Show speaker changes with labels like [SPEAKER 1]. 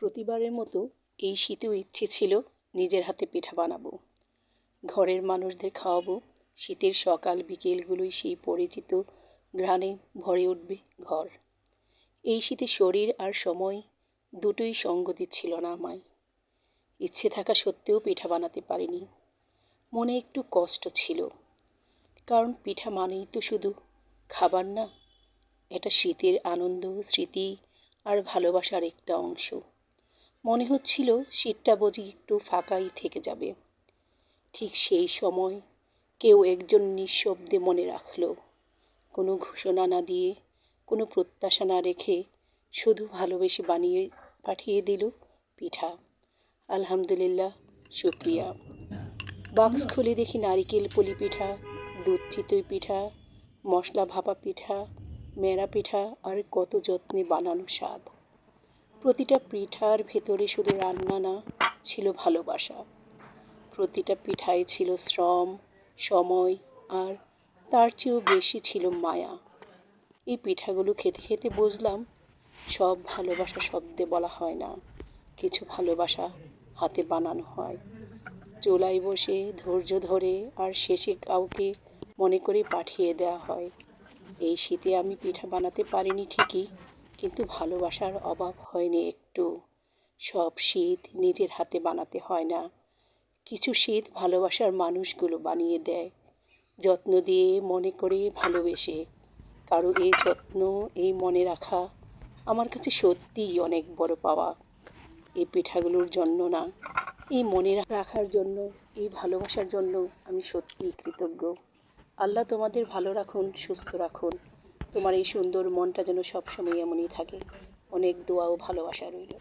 [SPEAKER 1] প্রতিবারের মতো এই শীতেও ইচ্ছে ছিল নিজের হাতে পিঠা বানাবো, ঘরের মানুষদের খাওয়াবো। শীতের সকাল বিকেলগুলোই সেই পরিচিত ঘ্রাণে ভরে উঠবে ঘর। এই শীতে শরীর আর সময় দুটোই সঙ্গ দিচ্ছিল না আমায়। ইচ্ছে থাকা সত্ত্বেও পিঠা বানাতে পারিনি। মনে একটু কষ্ট ছিল, কারণ পিঠা মানেই তো শুধু খাবার না, এটা শীতের আনন্দ, স্মৃতি আর ভালোবাসার একটা অংশ। মনে হচ্ছিল শীতটা বুঝি একটু ফাঁকাই থেকে যাবে। ঠিক সেই সময় কেউ একজন নিঃশব্দে মনে রাখলো, কোনো ঘোষণা না দিয়ে, কোনো প্রত্যাশা না রেখে শুধু ভালোবেসে বানিয়ে পাঠিয়ে দিল পিঠা। আলহামদুলিল্লাহ, শুক্রিয়া। বাক্স খুলে দেখি নারিকেল পুলি পিঠা, দুধ চিতই পিঠা, মশলা ভাপা পিঠা, মেরা পিঠা আর কত যত্নে বানানো স্বাদ। প্রতিটা পিঠার ভেতরে শুধু রান্না না, ছিল ভালোবাসা। প্রতিটা পিঠায় ছিল শ্রম, সময় আর তার চেয়েও বেশি ছিল মায়া। এই পিঠাগুলো খেতে খেতে বুঝলাম, সব ভালোবাসা শব্দে বলা হয় না, কিছু ভালোবাসা হাতে বানানো হয়। চুলায় বসে ধৈর্য ধরে আর শেষে কাউকে মনে করে পাঠিয়ে দেওয়া হয়। এই শীতে আমি পিঠা বানাতে পারিনি ঠিকই, কিন্তু ভালোবাসার অভাব হয়নি একটু। সব শীত নিজের হাতে বানাতে হয় না, কিছু শীত ভালোবাসার মানুষগুলো বানিয়ে দেয়, যত্ন দিয়ে, মনে করে, ভালোবেসে। কারো এই যত্ন, এই মনে রাখা আমার কাছে সত্যিই অনেক বড় পাওয়া। এই পিঠাগুলোর জন্য না, এই মনে রাখার জন্য, এই ভালোবাসার জন্য আমি সত্যিই কৃতজ্ঞ। আল্লাহ তোমাদের ভালো রাখুন, সুস্থ রাখুন। তোমার এই সুন্দর মনটা যেন সবসময় এমনই থাকে। অনেক দোয়া ও ভালোবাসা রইল।